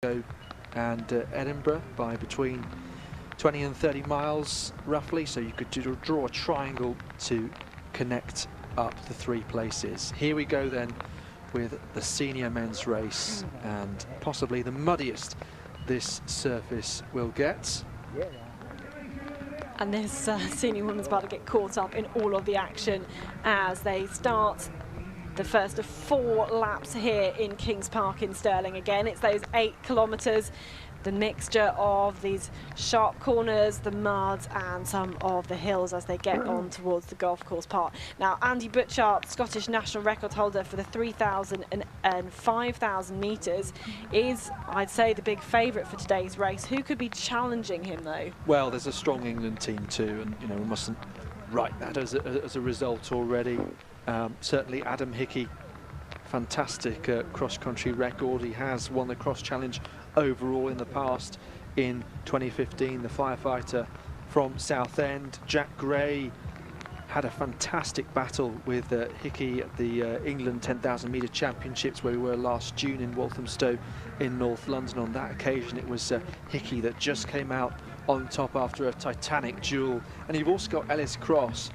and Edinburgh by between 20 and 30 miles roughly, so you could draw a triangle to connect up the three places. Here we go then with the senior men's race, and possibly the muddiest this surface will get. And this senior woman's about to get caught up in all of the action as they start the first of 4 laps here in Kings Park in Stirling. Again, it's those 8 kilometres, the mixture of these sharp corners, the mud, and some of the hills as they get on towards the golf course part. Now, Andy Butchart, Scottish national record holder for the 3,000 and 5,000 metres, is, I'd say, the big favourite for today's race. Who could be challenging him, though? Well, there's a strong England team too, and we mustn't write that as a result already. Certainly Adam Hickey, fantastic cross-country record. He has won the cross challenge overall in the past in 2015. The firefighter from Southend. Jack Gray had a fantastic battle with Hickey at the England 10,000 metre championships, where we were last June in Walthamstow in North London. On that occasion it was Hickey that just came out on top after a titanic duel. And you've also got Ellis Cross,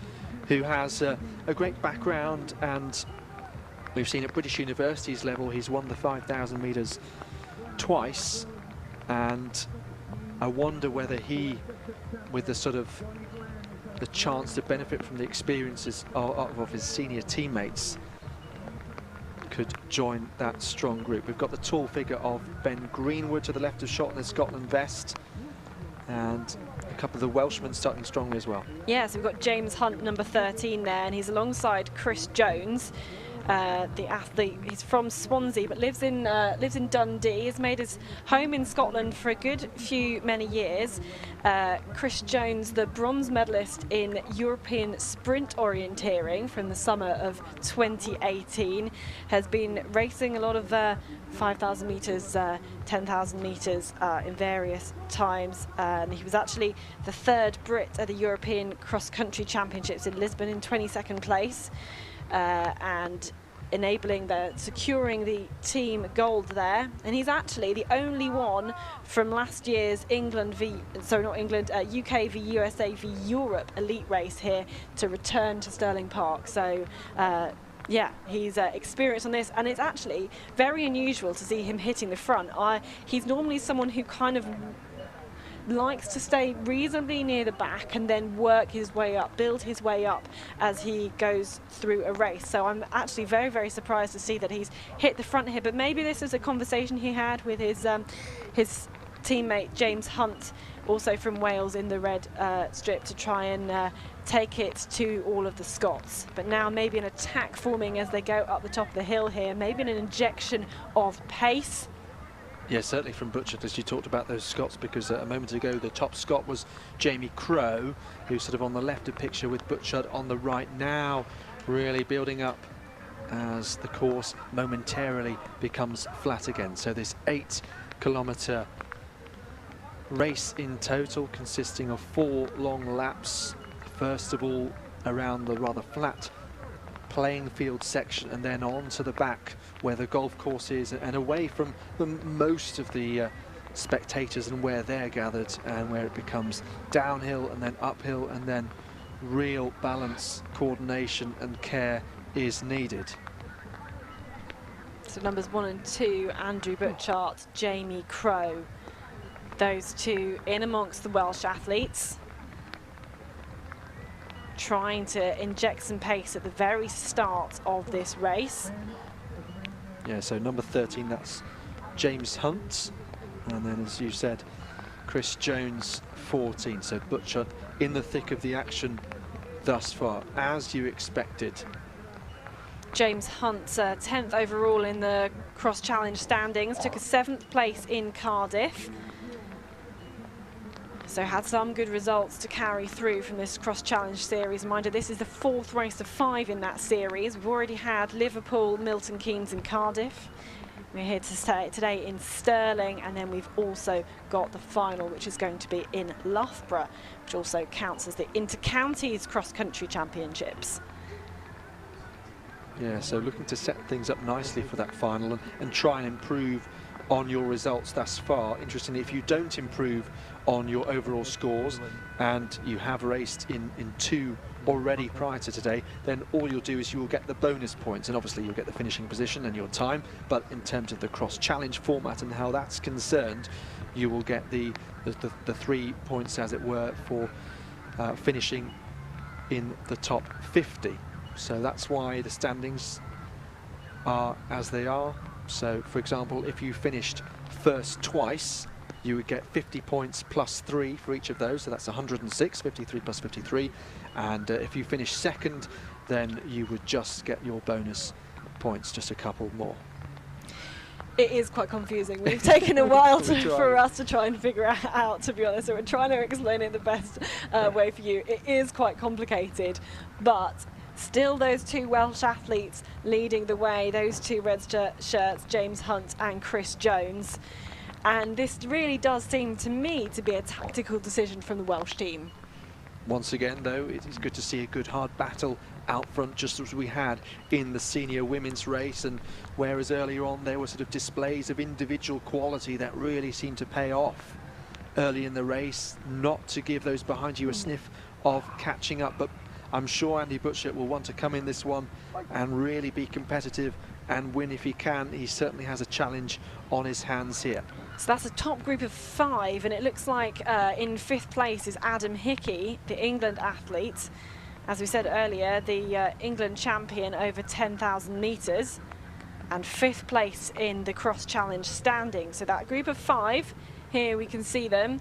who has a great background, and we've seen at British University's level he's won the 5,000 metres twice, and I wonder whether he, with the chance to benefit from the experiences of his senior teammates, could join that strong group. We've got the tall figure of Ben Greenwood to the left of shot in the Scotland vest, and a couple of the Welshmen starting strongly as well. Yeah, so we've got James Hunt, number 13 there, and he's alongside Chris Jones, the athlete. He's from Swansea but lives in Dundee. He's made his home in Scotland for a good many years. Chris Jones, the bronze medalist in European sprint orienteering from the summer of 2018, has been racing a lot of 5,000 metres, 10,000 metres in various times. And he was actually the 3rd Brit at the European cross-country championships in Lisbon in 22nd place. And securing the team gold there. And he's actually the only one from last year's UK v USA v Europe elite race here to return to Stirling Park. So yeah, he's experienced on this, and it's actually very unusual to see him hitting the front. He's normally someone who kind of likes to stay reasonably near the back and then work his way up, build his way up as he goes through a race. So I'm actually very, very surprised to see that he's hit the front here. But maybe this is a conversation he had with his teammate James Hunt, also from Wales, in the red strip, to try and take it to all of the Scots. But now maybe an attack forming as they go up the top of the hill here, maybe an injection of pace. Yeah, certainly from Butchart, as you talked about those Scots, because a moment ago the top Scot was Jamie Crowe, who's sort of on the left of picture with Butchart on the right. Now really building up as the course momentarily becomes flat again. So this 8-kilometre race in total, consisting of 4 long laps. First of all around the rather flat playing field section, and then on to the back where the golf course is, and away from most of the spectators and where they're gathered, and where it becomes downhill and then uphill, and then real balance, coordination and care is needed. So numbers 1 and 2, Andrew Butchart, Jamie Crowe, those two in amongst the Welsh athletes, trying to inject some pace at the very start of this race. Yeah, so number 13, that's James Hunt, and then, as you said, Chris Jones, 14. So Butchart in the thick of the action thus far, as you expected. James Hunt, 10th overall in the cross challenge standings, took a 7th place in Cardiff. So had some good results to carry through from this cross-challenge series. Reminder, this is the 4th race of 5 in that series. We've already had Liverpool, Milton Keynes and Cardiff. We're here to stay today in Stirling, and then we've also got the final, which is going to be in Loughborough, which also counts as the Inter-Counties Cross-Country Championships. Yeah, so looking to set things up nicely for that final and try and improve on your results thus far. Interestingly, if you don't improve on your overall scores and you have raced in 2 already prior to today, then all you'll do is you will get the bonus points, and obviously you'll get the finishing position and your time. But in terms of the cross challenge format and how that's concerned, you will get the 3 points, as it were, for finishing in the top 50. So that's why the standings are as they are. So for example, if you finished first twice, you would get 50 points plus 3 for each of those, so that's 106, 53 plus 53. And if you finish second, then you would just get your bonus points, just a couple more. It is quite confusing. We've taken a while for us to try and figure it out, to be honest. So we're trying to explain it the best way for you. It is quite complicated, but still those 2 Welsh athletes leading the way, those 2 red shirts, James Hunt and Chris Jones. And this really does seem to me to be a tactical decision from the Welsh team. Once again, though, it is good to see a good hard battle out front, just as we had in the senior women's race. And whereas earlier on there were sort of displays of individual quality that really seemed to pay off early in the race, not to give those behind you a sniff of catching up. But I'm sure Andy Butchert will want to come in this one and really be competitive and win if he can. He certainly has a challenge on his hands here. So that's a top group of 5, and it looks like in 5th place is Adam Hickey, the England athlete. As we said earlier, the England champion over 10,000 metres, and 5th place in the cross challenge standing. So that group of 5, here we can see them,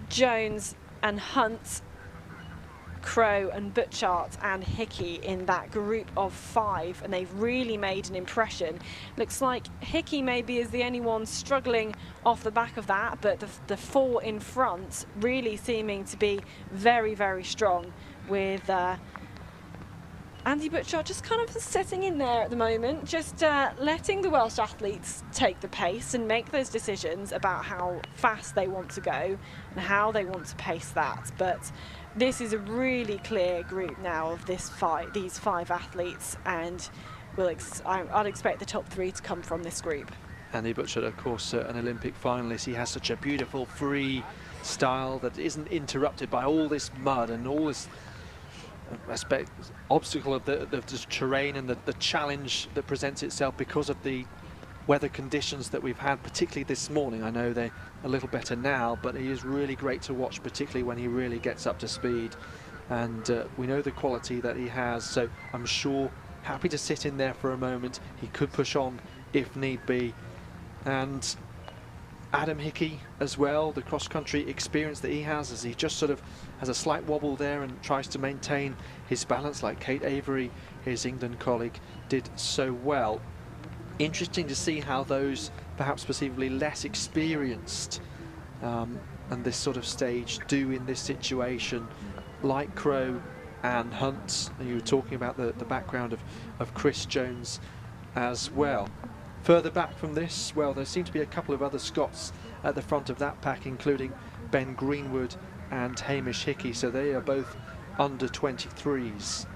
Jones and Hunt, Crow and Butchart and Hickey in that group of 5, and they've really made an impression. Looks like Hickey maybe is the only one struggling off the back of that, but the 4 in front really seeming to be very, very strong, with Andy Butchart just kind of sitting in there at the moment, just letting the Welsh athletes take the pace and make those decisions about how fast they want to go and how they want to pace that. But this is a really clear group now of these 5 athletes, and I'd expect the top 3 to come from this group. Andy Butchert, of course, an Olympic finalist. He has such a beautiful free style that isn't interrupted by all this mud and all this obstacle of the terrain and the challenge that presents itself because of the weather conditions that we've had, particularly this morning. I know they're a little better now, but he is really great to watch, particularly when he really gets up to speed. And we know the quality that he has, so I'm sure happy to sit in there for a moment. He could push on if need be. And Adam Hickey as well, the cross-country experience that he has, as he just sort of has a slight wobble there and tries to maintain his balance like Kate Avery, his England colleague, did so well. Interesting to see how those perhaps perceivably less experienced and this sort of stage do in this situation, like Crow and Hunt. And you were talking about the background of Chris Jones as well. Further back from this, well, there seem to be a couple of other Scots at the front of that pack, including Ben Greenwood and Hamish Hickey, so they are both under 23s.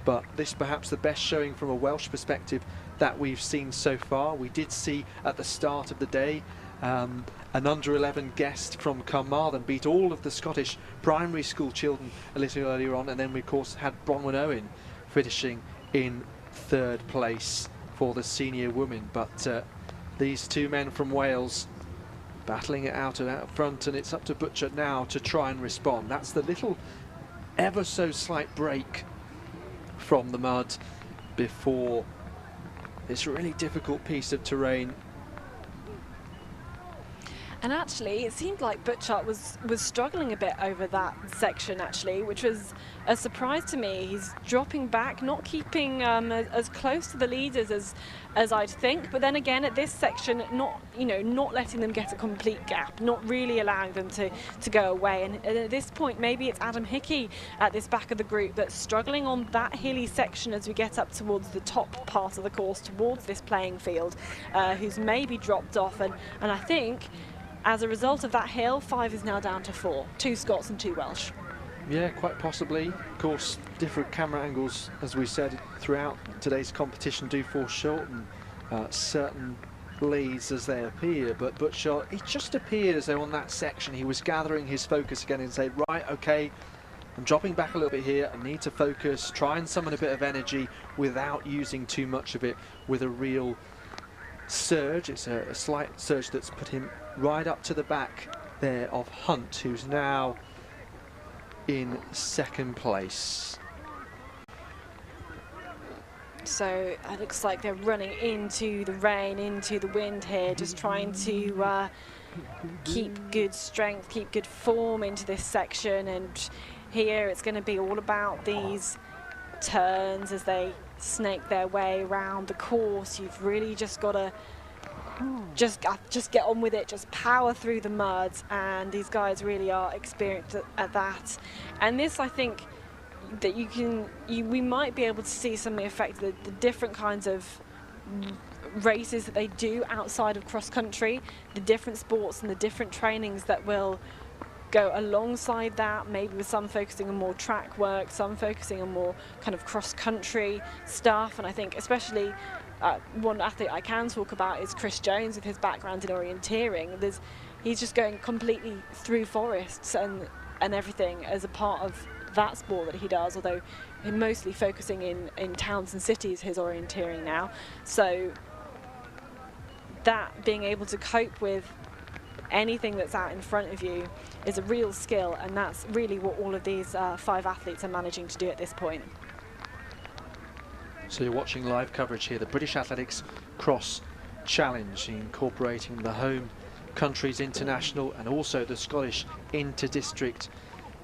But this perhaps the best showing from a Welsh perspective that we've seen so far. We did see at the start of the day an under-11 guest from Carmarthen beat all of the Scottish primary school children a little earlier on, and then we of course had Bronwyn Owen finishing in 3rd place for the senior women. But these 2 men from Wales battling it out and out front, and it's up to Butchert now to try and respond. That's the little ever so slight break from the mud before this really difficult piece of terrain. And actually, it seemed like Butchart was struggling a bit over that section, actually, which was a surprise to me. He's dropping back, not keeping as close to the leaders as I'd think. But then again, at this section, not letting them get a complete gap, not really allowing them to go away. And at this point, maybe it's Adam Hickey at this back of the group that's struggling on that hilly section as we get up towards the top part of the course, towards this playing field, who's maybe dropped off. And I think, as a result of that hill, 5 is now down to 4. 2 Scots and 2 Welsh. Yeah, quite possibly. Of course, different camera angles, as we said, throughout today's competition do fall short, and certain leads as they appear, but Butchart, it just appeared as though on that section he was gathering his focus again and saying, right, okay, I'm dropping back a little bit here, I need to focus, try and summon a bit of energy without using too much of it with a real surge. It's a slight surge that's put him right up to the back there of Hunt, who's now in second place. So it looks like they're running into the rain, into the wind here, just trying to keep good strength, keep good form into this section. And here it's going to be all about these turns as they snake their way around the course. You've really just got to just get on with it, just power through the muds, and these guys really are experienced at that. And this, I think, that we might be able to see some of the effect of the different kinds of races that they do outside of cross country, the different sports and the different trainings that will go alongside that, maybe with some focusing on more track work, some focusing on more kind of cross country stuff. And I think especially one athlete I can talk about is Chris Jones with his background in orienteering. He's just going completely through forests and everything as a part of that sport that he does, although he's mostly focusing in towns and cities, his orienteering now. So that being able to cope with anything that's out in front of you is a real skill, and that's really what all of these 5 athletes are managing to do at this point. So you're watching live coverage here, the British Athletics Cross Challenge, incorporating the home country's international and also the Scottish inter-district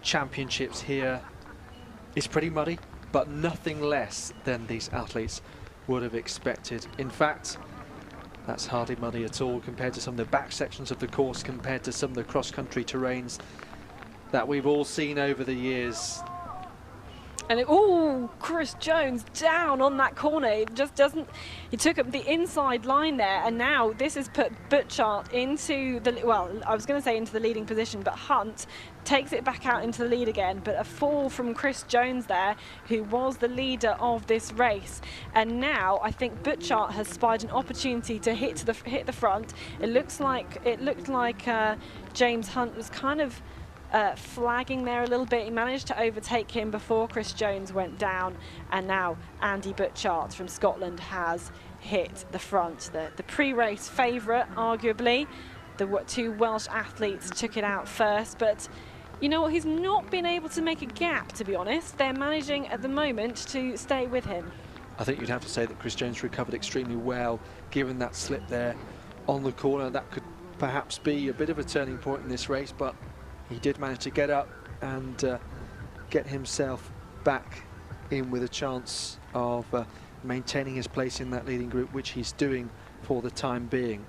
championships here. It's pretty muddy, but nothing less than these athletes would have expected. In fact, that's hardly muddy at all compared to some of the back sections of the course, compared to some of the cross-country terrains that we've all seen over the years. And Chris Jones down on that corner. It just doesn't. He took up the inside line there, and now this has put Butchart into the, well, I was going to say into the leading position, but Hunt takes it back out into the lead again. But a fall from Chris Jones there, who was the leader of this race, and now I think Butchart has spied an opportunity to hit the front. It looked like James Hunt was kind of flagging there a little bit. He managed to overtake him before Chris Jones went down, and now Andy Butchart from Scotland has hit the front. The pre-race favourite, arguably. The 2 Welsh athletes took it out first, but you know what, he's not been able to make a gap, to be honest. They're managing at the moment to stay with him. I think you'd have to say that Chris Jones recovered extremely well, given that slip there on the corner. That could perhaps be a bit of a turning point in this race, but he did manage to get up and get himself back in with a chance of maintaining his place in that leading group, which he's doing for the time being.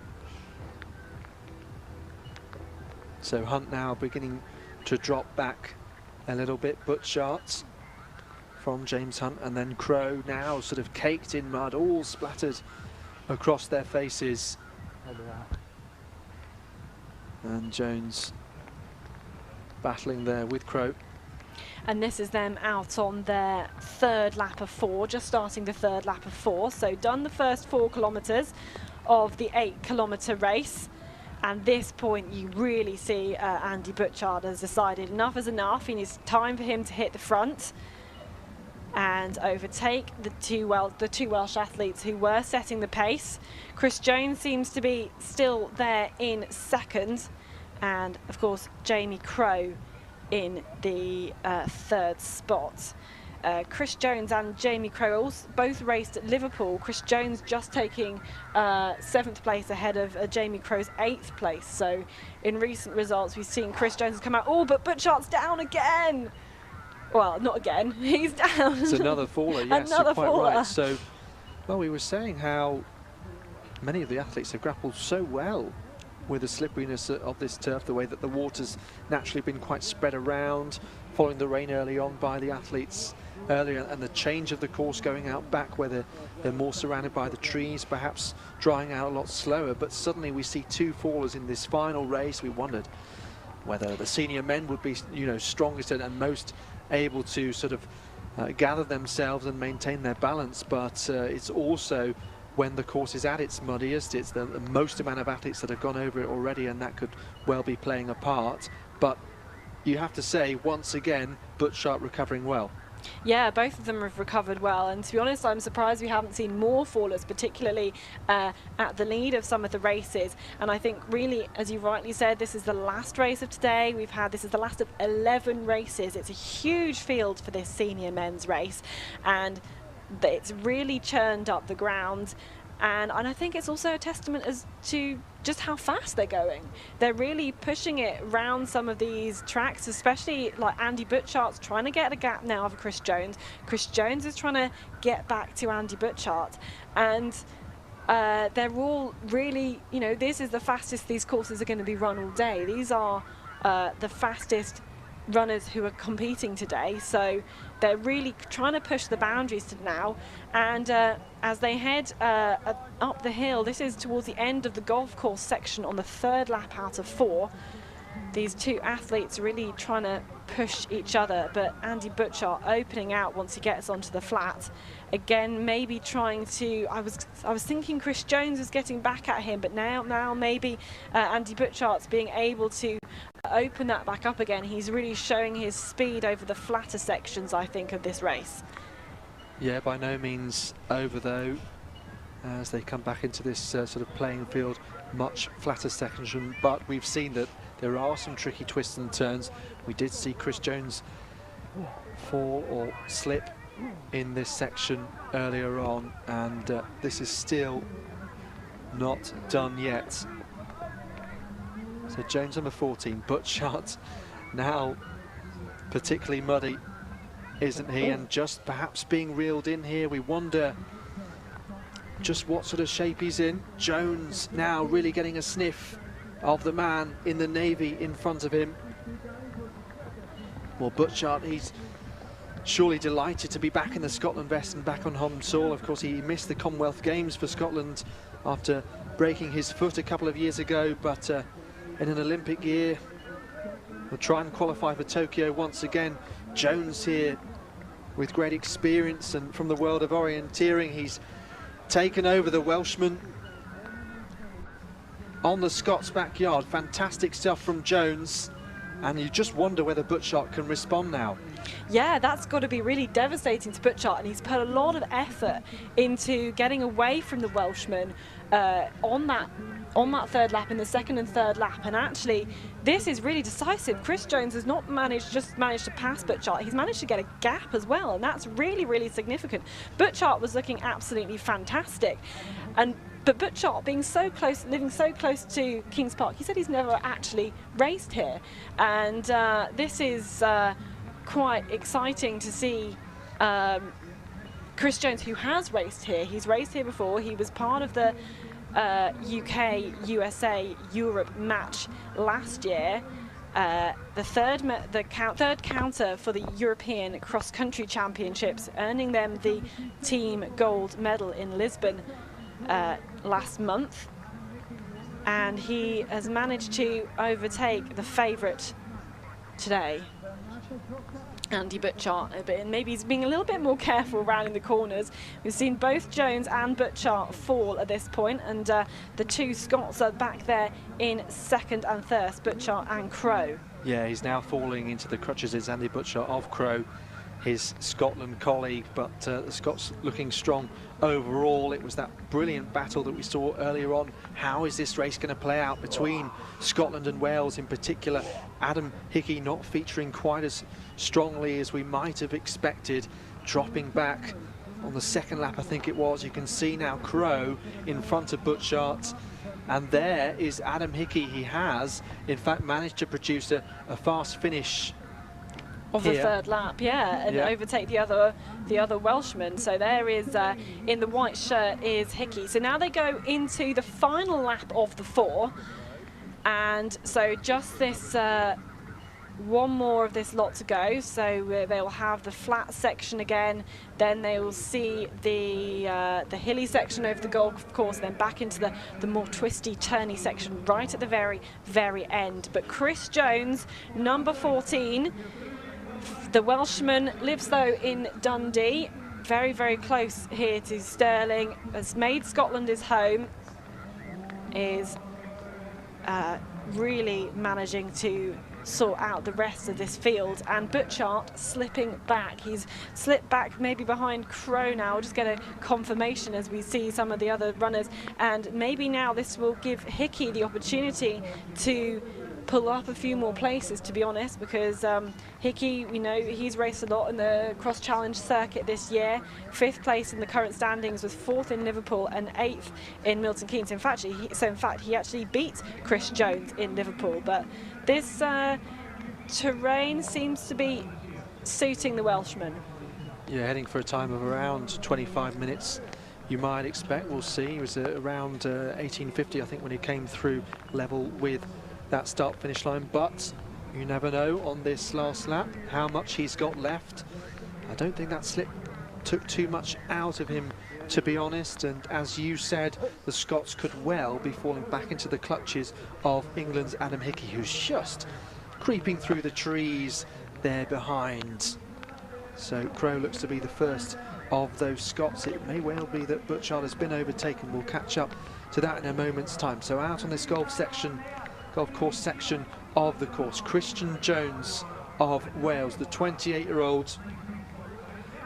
So Hunt now beginning to drop back a little bit. Butchart from James Hunt, and then Crow now sort of caked in mud, all splattered across their faces. And Jones battling there with Crow. And this is them out on their 3rd lap of 4, just starting the 3rd lap of 4. So done the first 4 kilometres of the 8-kilometre race. And this point you really see Andy Butchart has decided enough is enough. It's time for him to hit the front and overtake the two Welsh athletes who were setting the pace. Chris Jones seems to be still there in 2nd, and of course Jamie Crow in the 3rd spot. Chris Jones and Jamie Crow both raced at Liverpool. Chris Jones just taking 7th place ahead of Jamie Crow's 8th place. So in recent results we've seen Chris Jones come out, but Butchart's down again. Well, not again, he's down. It's another faller, yes, another you're quite faller. right. So, well, we were saying how many of the athletes have grappled so well with the slipperiness of this turf, the way that the water's naturally been quite spread around, following the rain early on by the athletes earlier, and the change of the course going out back where they're more surrounded by the trees, perhaps drying out a lot slower. But suddenly we see 2 fallers in this final race. We wondered whether the senior men would be, strongest and most able to sort of gather themselves and maintain their balance, but it's also when the course is at its muddiest. It's the most amount of athletes that have gone over it already, and that could well be playing a part. But you have to say, once again, Butchart recovering well. Yeah, both of them have recovered well, and to be honest, I'm surprised we haven't seen more fallers, particularly at the lead of some of the races. And I think really, as you rightly said, this is the last race of today. This is the last of 11 races. It's a huge field for this senior men's race, and it's really churned up the ground. And I think it's also a testament as to just how fast they're going. They're really pushing it around some of these tracks, especially like Andy Butchart's trying to get a gap now of Chris Jones. Chris Jones is trying to get back to Andy Butchart. And they're all really, you know, this is the fastest these courses are going to be run all day. These are the fastest runners who are competing today, so they're really trying to push the boundaries to now. And as they head up the hill, this is towards the end of the golf course section on the 3rd lap out of 4. These two athletes really trying to push each other, but Andy Butchart opening out once he gets onto the flat. Again, maybe trying to, I was thinking Chris Jones was getting back at him, but now maybe Andy Butchart's being able to open that back up again. He's really showing his speed over the flatter sections, I think, of this race. Yeah, by no means over though, as they come back into this sort of playing field, much flatter section, but we've seen that there are some tricky twists and turns. We did see Chris Jones fall or slip in this section earlier on, and this is still not done yet. So Jones number 14, Butchart now particularly muddy, isn't he? And just perhaps being reeled in here. We wonder just what sort of shape he's in. Jones now really getting a sniff of the man in the navy in front of him. Well, Butchart, he's surely delighted to be back in the Scotland vest and back on home soil. Of course, he missed the Commonwealth Games for Scotland after breaking his foot a couple of years ago, but in an Olympic year, we'll try and qualify for Tokyo once again. Jones here with great experience and from the world of orienteering. He's taken over the Welshman on the Scots backyard. Fantastic stuff from Jones, and you just wonder whether Butchart can respond now. Yeah, that's got to be really devastating to Butchart, and he's put a lot of effort into getting away from the Welshman on that 3rd lap, in the 2nd and 3rd lap. And actually, this is really decisive. Chris Jones has not just managed to pass Butchart, he's managed to get a gap as well, and that's really, really significant. Butchart was looking absolutely fantastic, but Butchart being so close, living so close to Kings Park, he said he's never actually raced here, and this is quite exciting to see. Chris Jones, who has raced here, he's raced here before. He was part of the UK, USA, Europe match last year. The third counter for the European cross-country championships, earning them the team gold medal in Lisbon last month. And he has managed to overtake the favourite today, Andy Butchart, but maybe he's being a little bit more careful rounding the corners. We've seen both Jones and Butchart fall at this point, and the two Scots are back there in 2nd and 3rd, Butchart and Crowe. Yeah, he's now falling into the crutches. It's Andy Butchart of Crowe, his Scotland colleague, but the Scots looking strong overall. It was that brilliant battle that we saw earlier on. How is this race going to play out between Scotland and Wales in particular? Adam Hickey not featuring quite as strongly as we might have expected, dropping back on the 2nd lap, I think it was. You can see now Crowe in front of Butchart, and there is Adam Hickey. He has in fact managed to produce a fast finish of the 3rd lap, and overtake the other Welshman. So there is, in the white shirt, is Hickey. So now they go into the final lap of the 4, and so just this one more of this lot to go. So they'll have the flat section again, then they will see the hilly section over the golf course, then back into the more twisty, turny section right at the very, very end. But Chris Jones, number 14, the Welshman, lives though in Dundee, very, very close here to Stirling, has made Scotland his home, is really managing to sort out the rest of this field, and Butchart slipping back. He's slipped back maybe behind Crow now. We'll just get a confirmation as we see some of the other runners, and maybe now this will give Hickey the opportunity to pull up a few more places, to be honest, because Hickey, we know he's raced a lot in the cross challenge circuit this year. 5th place in the current standings, with 4th in Liverpool and 8th in Milton Keynes. In fact, he actually beat Chris Jones in Liverpool. But this terrain seems to be suiting the Welshman. Yeah, heading for a time of around 25 minutes. You might expect. We'll see. He was around 1850, I think, when he came through level with that start-finish line, but you never know on this last lap how much he's got left. I don't think that slip took too much out of him, to be honest, and as you said, the Scots could well be falling back into the clutches of England's Adam Hickey, who's just creeping through the trees there behind. So Crow looks to be the first of those Scots. It may well be that Butchart has been overtaken. We'll catch up to that in a moment's time. So out on this golf course section of the course, Christian Jones of Wales, the 28-year-old,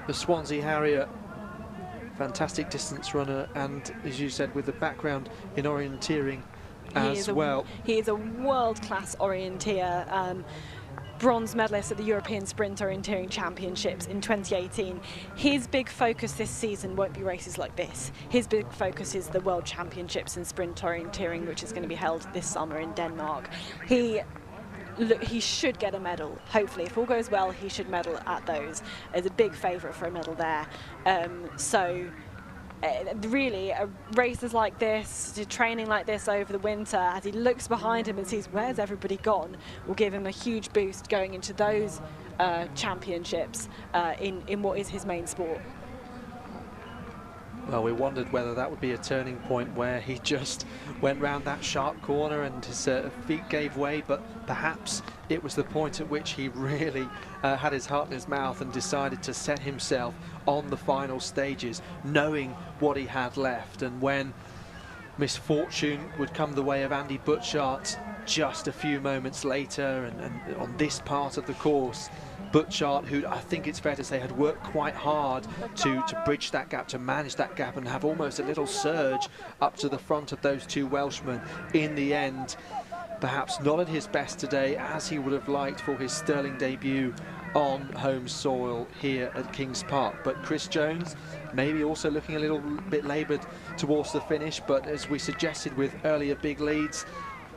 the Swansea Harrier, fantastic distance runner, and as you said, with the background in orienteering as well. He is a world-class orienteer. Bronze medalist at the European Sprint Orienteering Championships in 2018. His big focus this season won't be races like this. His big focus is the World Championships in Sprint Orienteering, which is going to be held this summer in Denmark. He should get a medal, hopefully. If all goes well, he should medal at those. As a big favourite for a medal there. Really, races like this, training like this over the winter, as he looks behind him and sees where's everybody gone, will give him a huge boost going into those championships in what is his main sport. Well, we wondered whether that would be a turning point where he just went round that sharp corner and his feet gave way, but perhaps it was the point at which he really had his heart in his mouth and decided to set himself on the final stages, knowing what he had left. And when misfortune would come the way of Andy Butchart just a few moments later, and on this part of the course, Butchart, who I think it's fair to say had worked quite hard to bridge that gap, to manage that gap and have almost a little surge up to the front of those two Welshmen, in the end perhaps not at his best today, as he would have liked for his Stirling debut on home soil here at Kings Park. But Chris Jones maybe also looking a little bit laboured towards the finish, but as we suggested with earlier big leads,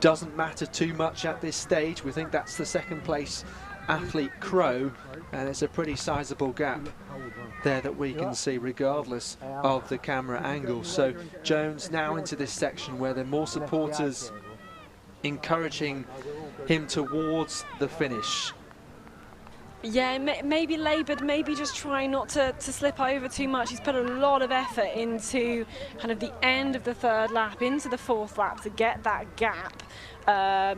doesn't matter too much at this stage. We think that's the second place athlete Crow, and it's a pretty sizable gap there that we can see regardless of the camera angle. So Jones now into this section where there are more supporters encouraging him towards the finish. Yeah, maybe laboured, maybe just trying not to slip over too much. He's put a lot of effort into kind of the end of the third lap, into the fourth lap, to get that gap.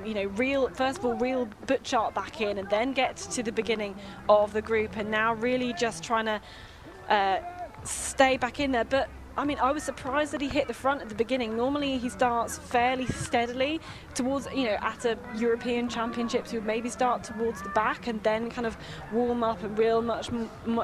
You know, first of all, reel Butchart back in, and then get to the beginning of the group, and now really just trying to stay back in there. But I mean, I was surprised that he hit the front at the beginning. Normally he starts fairly steadily towards, you know, at a European Championships, he would maybe start towards the back and then kind of warm up and reel much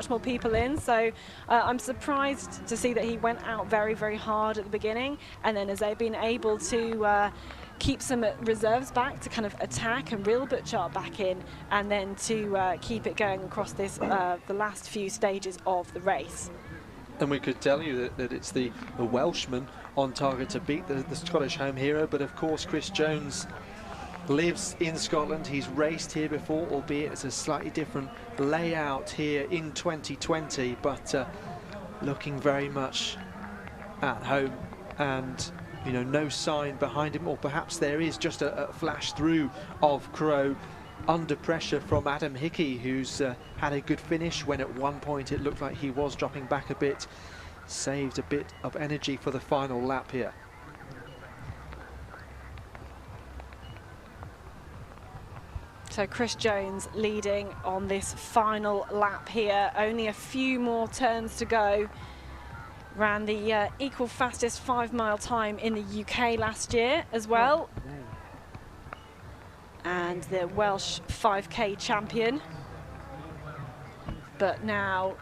more people in. So I'm surprised to see that he went out very, very hard at the beginning, and then as they've been able to keep some reserves back to kind of attack and reel Butchart back in, and then to keep it going across this the last few stages of the race. And we could tell you that it's the Welshman on target to beat the Scottish home hero, but of course Chris Jones lives in Scotland. He's raced here before, albeit it's a slightly different layout here in 2020, but looking very much at home, and you know, no sign behind him, or perhaps there is just a flash through of Crow under pressure from Adam Hickey, who's had a good finish when at one point it looked like he was dropping back a bit, saved a bit of energy for the final lap here. So Chris Jones leading on this final lap here. Only a few more turns to go. Ran the equal fastest 5-mile time in the UK last year as well. And the Welsh 5K champion. But now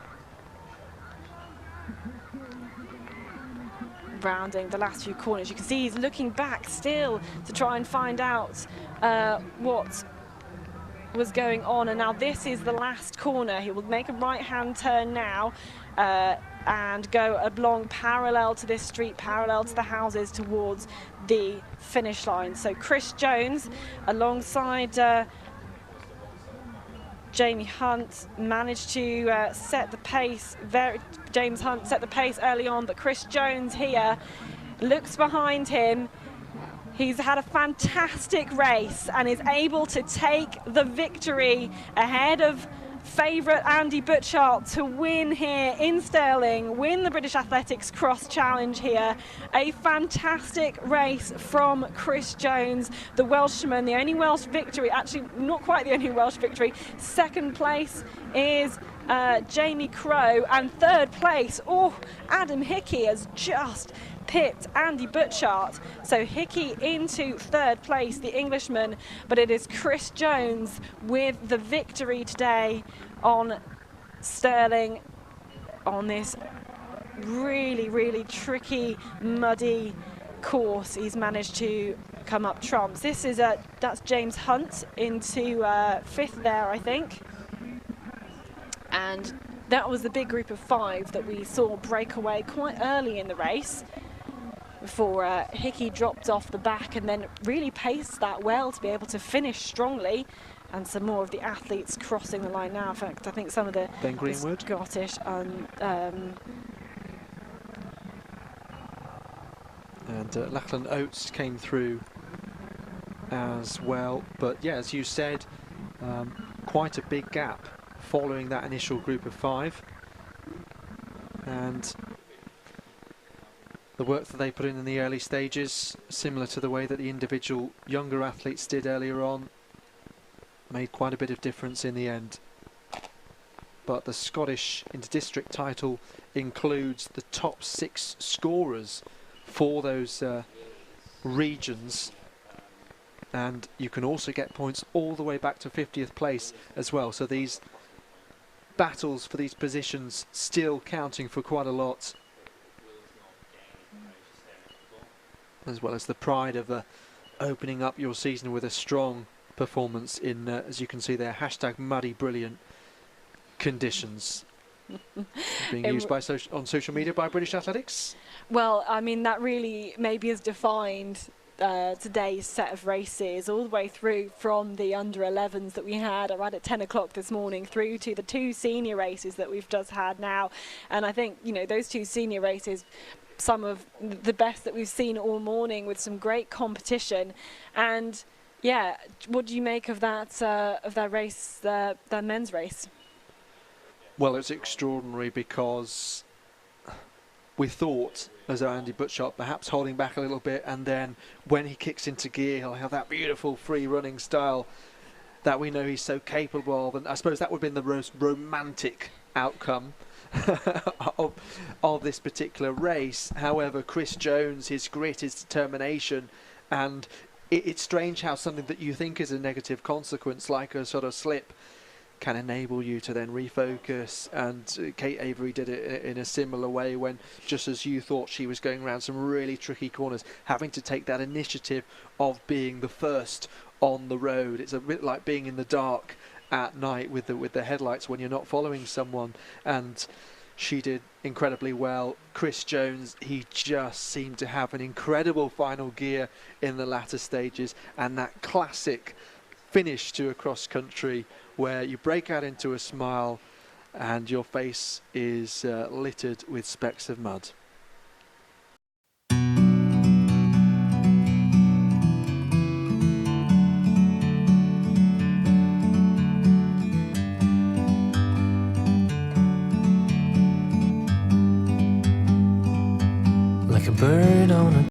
rounding the last few corners, you can see he's looking back still to try and find out what was going on. And now this is the last corner. He will make a right-hand turn now and go along parallel to this street, parallel to the houses towards the finish line. So Chris Jones alongside Jamie Hunt managed to set the pace. James Hunt set the pace early on, but Chris Jones here looks behind him. He's had a fantastic race and is able to take the victory ahead of favourite Andy Butchart to win here in Stirling, win the British Athletics Cross Challenge here. A fantastic race from Chris Jones, the Welshman, the only Welsh victory, actually not quite the only Welsh victory. Second place is Jamie Crow, and third place, Adam Hickey has just pipped Andy Butchart. So Hickey into third place, the Englishman, but it is Chris Jones with the victory today on Stirling on this really, really tricky, muddy course. He's managed to come up trumps. This is that's James Hunt into fifth there, I think. And that was the big group of 5 that we saw break away quite early in the race before Hickey dropped off the back and then really paced that well to be able to finish strongly. And some more of the athletes crossing the line now. In fact, I think some of the Scottish and Lachlan Oates came through as well. But yeah, as you said, quite a big gap following that initial group of 5. And the work that they put in the early stages, similar to the way that the individual younger athletes did earlier on, made quite a bit of difference in the end. But the Scottish Inter-District title includes the top 6 scorers for those regions, and you can also get points all the way back to 50th place as well. So these battles for these positions still counting for quite a lot, as well as the pride of opening up your season with a strong performance in, as you can see there, #MuddyBrilliant conditions. Being used on social media by British Athletics. Well, I mean, that really maybe has defined today's set of races all the way through from the under-11s that we had around at 10 o'clock this morning through to the 2 senior races that we've just had now. And I think, you know, those 2 senior races, some of the best that we've seen all morning, with some great competition. And yeah, what do you make of that race, that men's race? Well, it's extraordinary because we thought, as Andy Butchart perhaps holding back a little bit, and then when he kicks into gear, he'll have that beautiful free running style that we know he's so capable of. And I suppose that would have been the most romantic outcome of this particular race. However, Chris Jones, his grit, his determination, and it's strange how something that you think is a negative consequence, like a sort of slip, can enable you to then refocus. And Kate Avery did it in a similar way when, just as you thought she was going around some really tricky corners, having to take that initiative of being the first on the road. It's a bit like being in the dark at night with the headlights when you're not following someone, and she did incredibly well. Chris Jones, he just seemed to have an incredible final gear in the latter stages, and that classic finish to a cross country where you break out into a smile and your face is littered with specks of mud. Like a bird on a